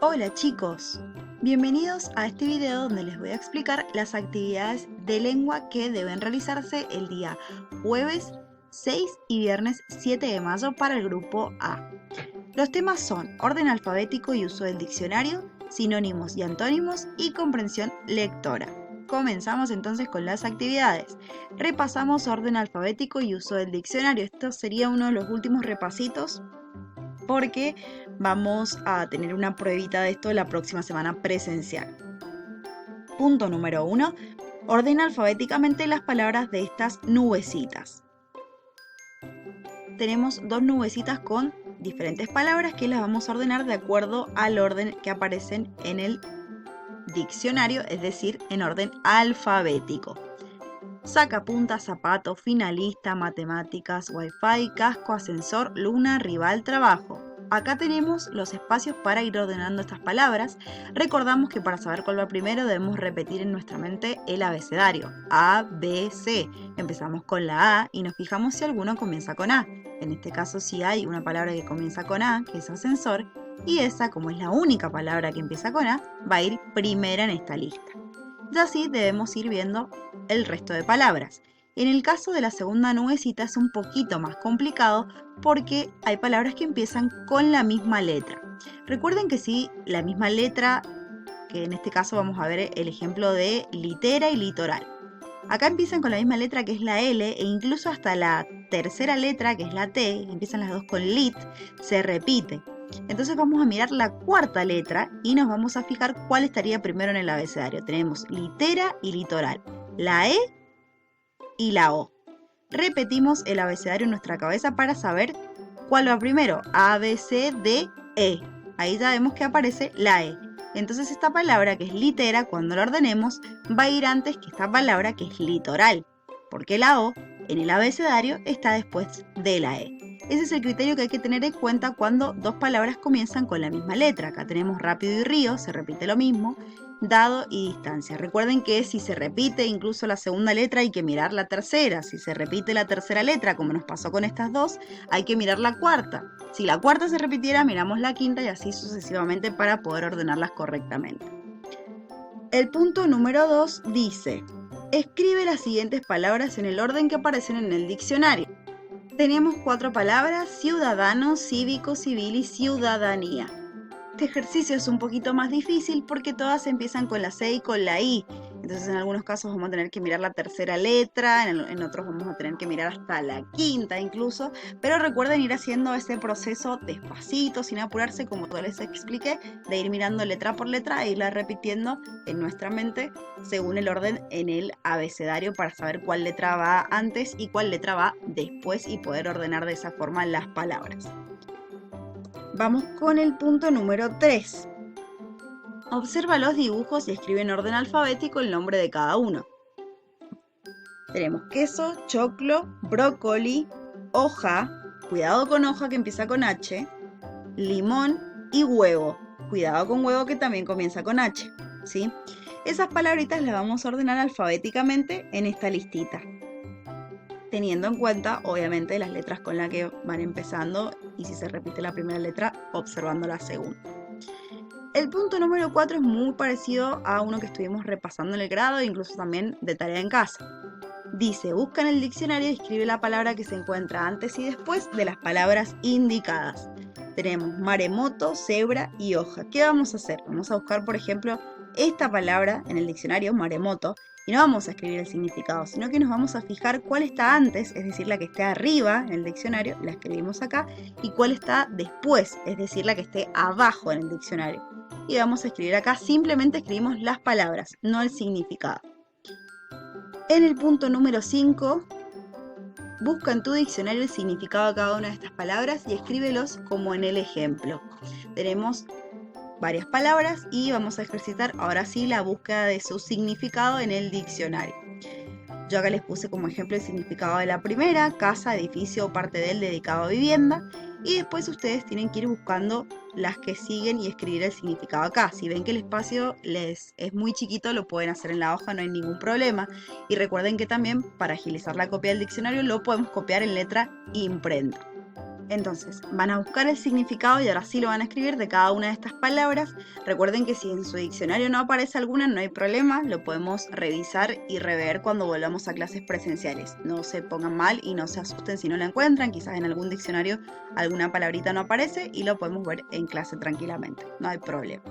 Hola chicos, bienvenidos a este video donde les voy a explicar las actividades de lengua que deben realizarse el día jueves 6 y viernes 7 de mayo para el grupo A. Los temas son orden alfabético y uso del diccionario, sinónimos y antónimos y comprensión lectora. Comenzamos entonces con las actividades. Repasamos orden alfabético y uso del diccionario. Esto sería uno de los últimos repasitos porque vamos a tener una pruebita de esto la próxima semana presencial. Punto número 1. Ordena alfabéticamente las palabras de estas nubecitas. Tenemos dos nubecitas con diferentes palabras que las vamos a ordenar de acuerdo al orden que aparecen en el diccionario, es decir, en orden alfabético. Sacapuntas, zapato, finalista, matemáticas, wifi, casco, ascensor, luna, rival, trabajo. Acá tenemos los espacios para ir ordenando estas palabras. Recordamos que para saber cuál va primero debemos repetir en nuestra mente el abecedario. A, B, C. Empezamos con la A y nos fijamos si alguno comienza con A. En este caso sí hay una palabra que comienza con A, que es ascensor, y esa, como es la única palabra que empieza con A, va a ir primera en esta lista. Y así debemos ir viendo el resto de palabras. En el caso de la segunda nubecita es un poquito más complicado porque hay palabras que empiezan con la misma letra. Recuerden que sí, la misma letra, que en este caso vamos a ver el ejemplo de litera y litoral. Acá empiezan con la misma letra que es la L e incluso hasta la tercera letra que es la T, empiezan las dos con lit, se repite. Entonces vamos a mirar la cuarta letra y nos vamos a fijar cuál estaría primero en el abecedario. Tenemos litera y litoral, la E y la O. Repetimos el abecedario en nuestra cabeza para saber cuál va primero. A, B, C, D, E. Ahí ya vemos que aparece la E. Entonces esta palabra que es litera, cuando la ordenemos, va a ir antes que esta palabra que es litoral, porque la O en el abecedario está después de la E. Ese es el criterio que hay que tener en cuenta cuando dos palabras comienzan con la misma letra. Acá tenemos rápido y río, se repite lo mismo, dado y distancia. Recuerden que si se repite incluso la segunda letra hay que mirar la tercera. Si se repite la tercera letra, como nos pasó con estas dos, hay que mirar la cuarta. Si la cuarta se repitiera, miramos la quinta y así sucesivamente para poder ordenarlas correctamente. El punto número 2 dice: escribe las siguientes palabras en el orden que aparecen en el diccionario. Tenemos 4 palabras: ciudadano, cívico, civil y ciudadanía. Este ejercicio es un poquito más difícil porque todas empiezan con la C y con la I. Entonces en algunos casos vamos a tener que mirar la tercera letra, en otros vamos a tener que mirar hasta la quinta incluso. Pero recuerden ir haciendo ese proceso despacito, sin apurarse, como yo les expliqué, de ir mirando letra por letra e irla repitiendo en nuestra mente según el orden en el abecedario para saber cuál letra va antes y cuál letra va después y poder ordenar de esa forma las palabras. Vamos con el punto número 3. Observa los dibujos y escribe en orden alfabético el nombre de cada uno. Tenemos queso, choclo, brócoli, hoja, cuidado con hoja que empieza con H, limón y huevo. Cuidado con huevo que también comienza con H, ¿sí? Esas palabritas las vamos a ordenar alfabéticamente en esta listita, teniendo en cuenta obviamente las letras con las que van empezando y si se repite la primera letra, observando la segunda. El punto número 4 es muy parecido a uno que estuvimos repasando en el grado e incluso también de tarea en casa. Dice: busca en el diccionario y escribe la palabra que se encuentra antes y después de las palabras indicadas. Tenemos maremoto, cebra y hoja. ¿Qué vamos a hacer? Vamos a buscar, por ejemplo, esta palabra en el diccionario, maremoto, y no vamos a escribir el significado, sino que nos vamos a fijar cuál está antes, es decir, la que esté arriba en el diccionario, la escribimos acá, y cuál está después, es decir, la que esté abajo en el diccionario. Y vamos a escribir acá, simplemente escribimos las palabras, no el significado. En el punto número 5, busca en tu diccionario el significado de cada una de estas palabras y escríbelos como en el ejemplo. Tenemos varias palabras y vamos a ejercitar ahora sí la búsqueda de su significado en el diccionario. Yo acá les puse como ejemplo el significado de la primera: casa, edificio o parte de él dedicado a vivienda. Y después ustedes tienen que ir buscando las que siguen y escribir el significado acá. Si ven que el espacio les es muy chiquito, lo pueden hacer en la hoja, no hay ningún problema. Y recuerden que también para agilizar la copia del diccionario lo podemos copiar en letra imprenta. Entonces, van a buscar el significado y ahora sí lo van a escribir de cada una de estas palabras. Recuerden que si en su diccionario no aparece alguna, no hay problema, lo podemos revisar y rever cuando volvamos a clases presenciales. No se pongan mal y no se asusten si no la encuentran, quizás en algún diccionario alguna palabrita no aparece y lo podemos ver en clase tranquilamente, no hay problema.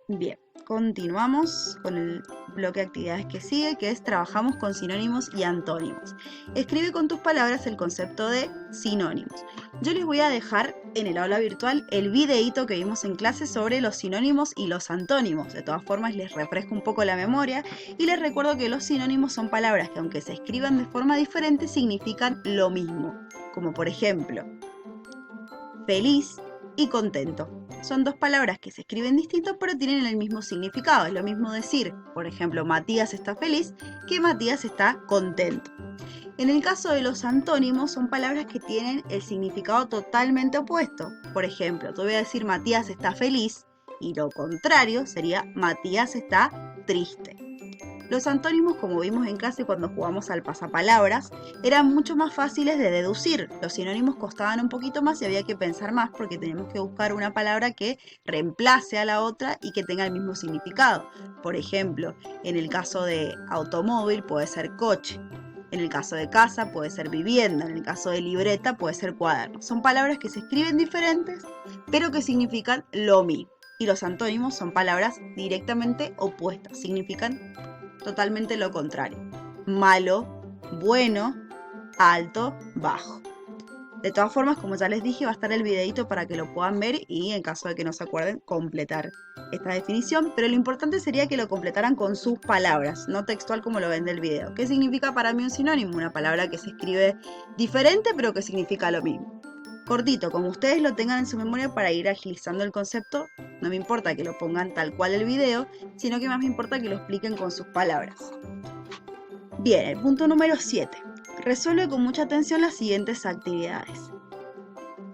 Bien, continuamos con el bloque de actividades que sigue, que es trabajamos con sinónimos y antónimos. Escribe con tus palabras el concepto de sinónimos. Yo les voy a dejar en el aula virtual el videíto que vimos en clase sobre los sinónimos y los antónimos. De todas formas, les refresco un poco la memoria y les recuerdo que los sinónimos son palabras que, aunque se escriban de forma diferente, significan lo mismo. Como por ejemplo, feliz y contento. Son dos palabras que se escriben distintos pero tienen el mismo significado. Es lo mismo decir, por ejemplo, Matías está feliz que Matías está contento. En el caso de los antónimos son palabras que tienen el significado totalmente opuesto. Por ejemplo, te voy a decir Matías está feliz y lo contrario sería Matías está triste. Los antónimos, como vimos en clase cuando jugamos al pasapalabras, eran mucho más fáciles de deducir. Los sinónimos costaban un poquito más y había que pensar más porque tenemos que buscar una palabra que reemplace a la otra y que tenga el mismo significado. Por ejemplo, en el caso de automóvil puede ser coche. En el caso de casa puede ser vivienda. En el caso de libreta puede ser cuaderno. Son palabras que se escriben diferentes, pero que significan lo mismo. Y los antónimos son palabras directamente opuestas. Significan totalmente lo contrario. Malo, bueno, alto, bajo. De todas formas, como ya les dije, va a estar el videito para que lo puedan ver y en caso de que no se acuerden, completar esta definición. Pero lo importante sería que lo completaran con sus palabras, no textual como lo ven del video. ¿Qué significa para mí un sinónimo? Una palabra que se escribe diferente pero que significa lo mismo. Cortito, como ustedes lo tengan en su memoria para ir agilizando el concepto, no me importa que lo pongan tal cual el video, sino que más me importa que lo expliquen con sus palabras. Bien, el punto número 7. Resuelve con mucha atención las siguientes actividades.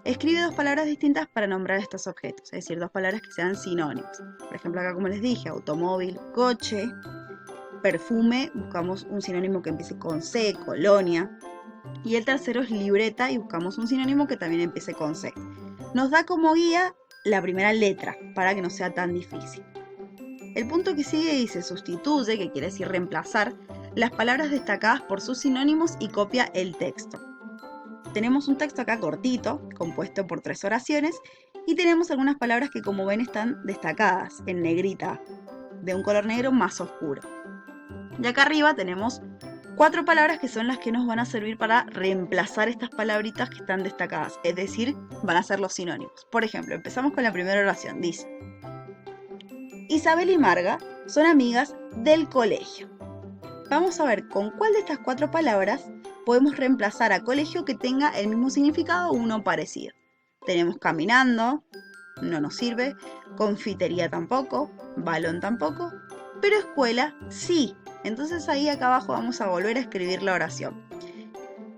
Escribe dos palabras distintas para nombrar estos objetos, es decir, dos palabras que sean sinónimos. Por ejemplo, acá como les dije, automóvil, coche, perfume, buscamos un sinónimo que empiece con C, colonia. Y el tercero es libreta y buscamos un sinónimo que también empiece con C. Nos da como guía la primera letra para que no sea tan difícil. El punto que sigue dice sustituye, que quiere decir reemplazar, las palabras destacadas por sus sinónimos y copia el texto. Tenemos un texto acá cortito, compuesto por 3 oraciones, y tenemos algunas palabras que como ven están destacadas en negrita, de un color negro más oscuro. Y acá arriba tenemos 4 palabras que son las que nos van a servir para reemplazar estas palabritas que están destacadas, es decir, van a ser los sinónimos. Por ejemplo, empezamos con la primera oración, dice: Isabel y Marga son amigas del colegio. Vamos a ver con cuál de estas 4 palabras podemos reemplazar a colegio que tenga el mismo significado o uno parecido. Tenemos caminando, no nos sirve, confitería tampoco, balón tampoco, pero escuela sí. Entonces ahí acá abajo vamos a volver a escribir la oración.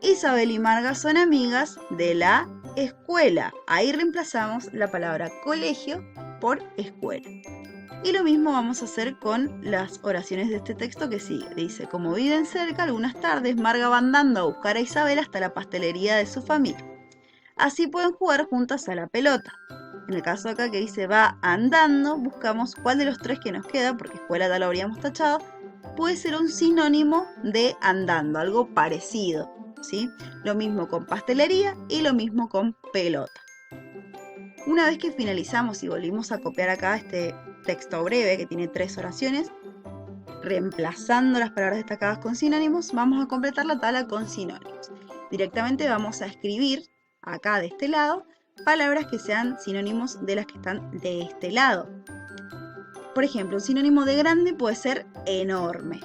Isabel y Marga son amigas de la escuela. Ahí reemplazamos la palabra colegio por escuela. Y lo mismo vamos a hacer con las oraciones de este texto que sigue. Dice, como viven cerca, algunas tardes Marga va andando a buscar a Isabel hasta la pastelería de su familia. Así pueden jugar juntas a la pelota. En el caso acá que dice va andando, buscamos cuál de los 3 que nos queda, porque escuela ya lo habríamos tachado, puede ser un sinónimo de andando, algo parecido, ¿sí? Lo mismo con pastelería y lo mismo con pelota. Una vez que finalizamos y volvimos a copiar acá este texto breve que tiene 3 oraciones, reemplazando las palabras destacadas con sinónimos, vamos a completar la tabla con sinónimos. Directamente vamos a escribir acá de este lado palabras que sean sinónimos de las que están de este lado. Por ejemplo, un sinónimo de grande puede ser enorme.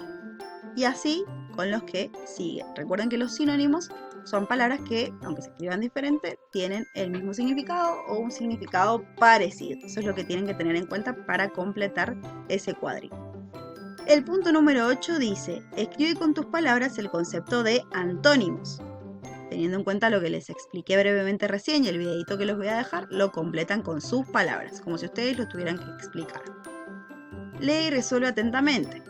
Y así con los que siguen. Recuerden que los sinónimos son palabras que, aunque se escriban diferente, tienen el mismo significado o un significado parecido. Eso es lo que tienen que tener en cuenta para completar ese cuadrito. El punto número 8 dice, escribe con tus palabras el concepto de antónimos. Teniendo en cuenta lo que les expliqué brevemente recién y el videito que los voy a dejar, lo completan con sus palabras, como si ustedes lo tuvieran que explicar. Lee y resuelve atentamente.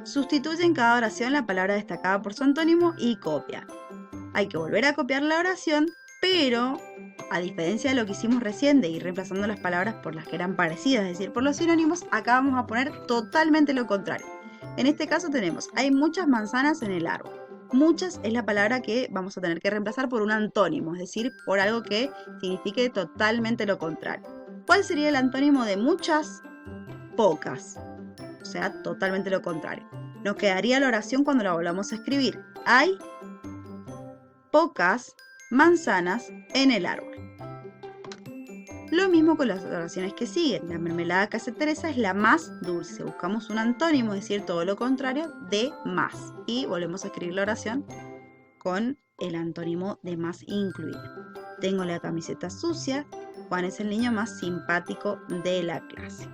Sustituye en cada oración la palabra destacada por su antónimo y copia. hay que volver a copiar la oración, pero a diferencia de lo que hicimos recién de ir reemplazando las palabras por las que eran parecidas, es decir, por los sinónimos, acá vamos a poner totalmente lo contrario. En este caso tenemos, hay muchas manzanas en el árbol. Muchas es la palabra que vamos a tener que reemplazar por un antónimo, es decir, por algo que signifique totalmente lo contrario. ¿Cuál sería el antónimo de muchas? Pocas. O sea, totalmente lo contrario. Nos quedaría la oración cuando la volvamos a escribir. Hay pocas manzanas en el árbol. Lo mismo con las oraciones que siguen. La mermelada que hace Teresa es la más dulce. Buscamos un antónimo, es decir, todo lo contrario de más. Y volvemos a escribir la oración con el antónimo de más incluido. Tengo la camiseta sucia. Juan es el niño más simpático de la clase.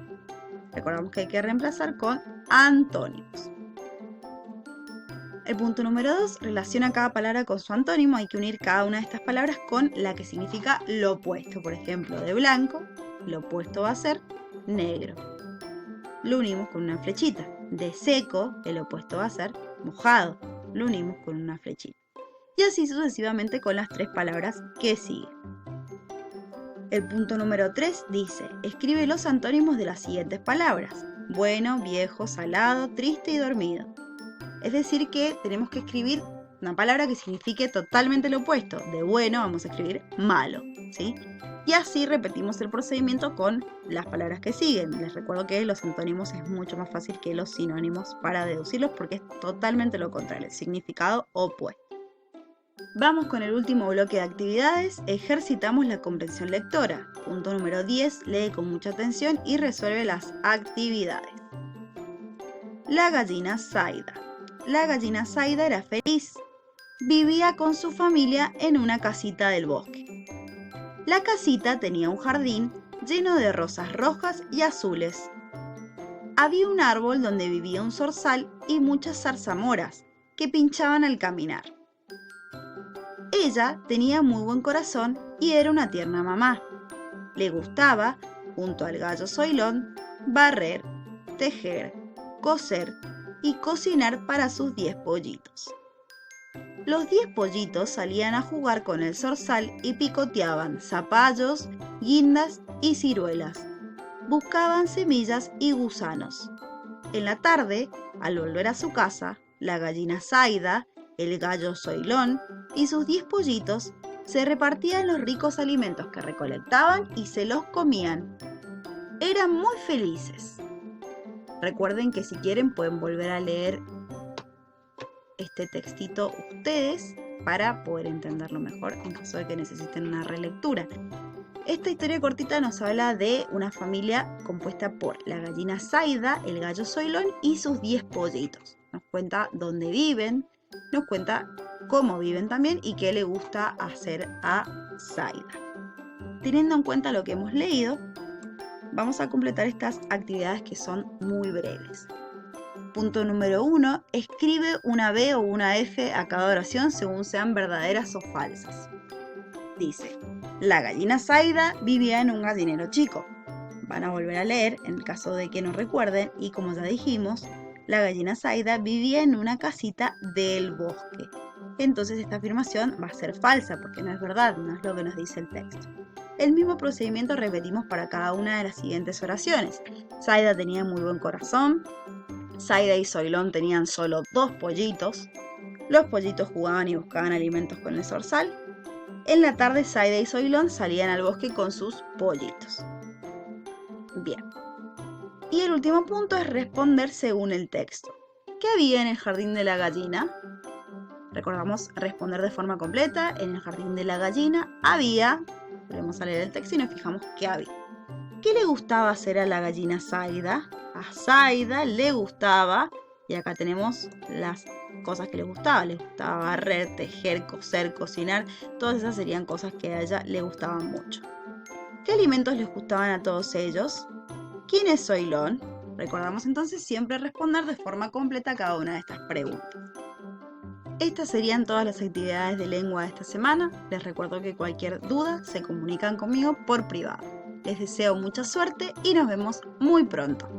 Recordamos que hay que reemplazar con antónimos. El punto número 2, relaciona cada palabra con su antónimo. Hay que unir cada una de estas palabras con la que significa lo opuesto. Por ejemplo, de blanco, lo opuesto va a ser negro. Lo unimos con una flechita. De seco, el opuesto va a ser mojado. Lo unimos con una flechita. Y así sucesivamente con las 3 palabras que siguen. El punto número 3 dice, escribe los antónimos de las siguientes palabras. Bueno, viejo, salado, triste y dormido. Es decir que tenemos que escribir una palabra que signifique totalmente lo opuesto. De bueno vamos a escribir malo, ¿sí? Y así repetimos el procedimiento con las palabras que siguen. Les recuerdo que los antónimos es mucho más fácil que los sinónimos para deducirlos porque es totalmente lo contrario, el significado opuesto. Vamos con el último bloque de actividades. Ejercitamos la comprensión lectora. Punto número 10. Lee con mucha atención y resuelve las actividades. La gallina Zaida. La gallina Zaida era feliz. Vivía con su familia en una casita del bosque. La casita tenía un jardín lleno de rosas rojas y azules. Había un árbol donde vivía un zorzal y muchas zarzamoras que pinchaban al caminar. Ella tenía muy buen corazón y era una tierna mamá. Le gustaba, junto al gallo Zoilón, barrer, tejer, coser y cocinar para sus 10 pollitos. Los 10 pollitos salían a jugar con el zorzal y picoteaban zapallos, guindas y ciruelas. Buscaban semillas y gusanos. En la tarde, al volver a su casa, la gallina Zaida, el gallo Zoilón y sus 10 pollitos se repartían los ricos alimentos que recolectaban y se los comían. Eran muy felices. Recuerden que si quieren pueden volver a leer este textito ustedes para poder entenderlo mejor en caso de que necesiten una relectura. Esta historia cortita nos habla de una familia compuesta por la gallina Zaida, el gallo Zoilón y sus 10 pollitos. Nos cuenta dónde viven, nos cuenta cómo viven también y qué le gusta hacer a Zaida. Teniendo en cuenta lo que hemos leído, vamos a completar estas actividades que son muy breves. Punto número 1. Escribe una B o una F a cada oración según sean verdaderas o falsas. Dice, la gallina Zaida vivía en un gallinero chico. Van a volver a leer en el caso de que no recuerden y como ya dijimos, la gallina Zaida vivía en una casita del bosque. Entonces esta afirmación va a ser falsa porque no es verdad, no es lo que nos dice el texto. El mismo procedimiento repetimos para cada una de las siguientes oraciones. Zaida tenía muy buen corazón. Zaida y Zoilón tenían solo 2 pollitos. Los pollitos jugaban y buscaban alimentos con el zorzal. En la tarde Zaida y Zoilón salían al bosque con sus pollitos. Bien. Y el último punto es responder según el texto. ¿Qué había en el jardín de la gallina? Recordamos responder de forma completa. En el jardín de la gallina había, volvemos a leer el texto y nos fijamos qué había. ¿Qué le gustaba hacer a la gallina Zaida? A Zaida le gustaba, y acá tenemos las cosas que le gustaba. Le gustaba barrer, tejer, coser, cocinar. Todas esas serían cosas que a ella le gustaban mucho. ¿Qué alimentos les gustaban a todos ellos? ¿Quién es Zoilón? Recordamos entonces siempre responder de forma completa cada una de estas preguntas. Estas serían todas las actividades de lengua de esta semana. Les recuerdo que cualquier duda se comunican conmigo por privado. Les deseo mucha suerte y nos vemos muy pronto.